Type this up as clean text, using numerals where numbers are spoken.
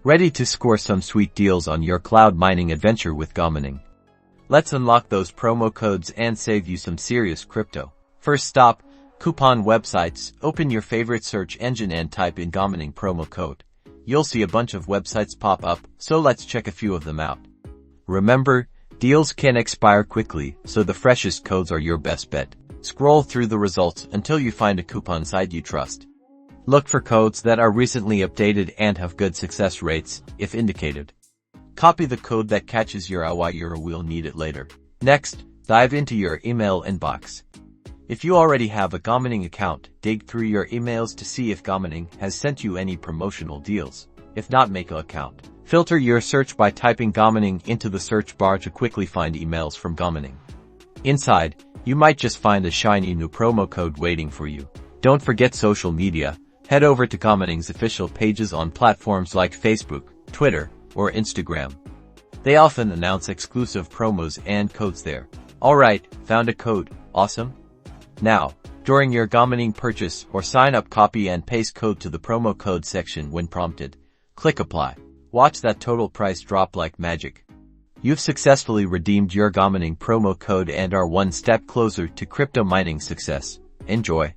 Ready to score some sweet deals on your cloud mining adventure with Gomining? Let's unlock those promo codes and save you some serious crypto. First stop, coupon websites. Open your favorite search engine and type in Gomining promo code. You'll see a bunch of websites pop up, so let's check a few of them out. Remember, deals can expire quickly, so the freshest codes are your best bet. Scroll through the results until you find a coupon site you trust. Look for codes that are recently updated and have good success rates, if indicated. Copy the code that catches your eye. You will need it later. Next, dive into your email inbox. If you already have a Gomining account, dig through your emails to see if Gomining has sent you any promotional deals. If not, make an account. Filter your search by typing Gomining into the search bar to quickly find emails from Gomining. Inside, you might just find a shiny new promo code waiting for you. Don't forget social media. Head over to Gomining's official pages on platforms like Facebook, Twitter, or Instagram. They often announce exclusive promos and codes there. Alright, found a code. Awesome. Now, during your Gomining purchase or sign up, copy and paste code to the promo code section when prompted. Click apply. Watch that total price drop like magic. You've successfully redeemed your Gomining promo code and are one step closer to crypto mining success. Enjoy.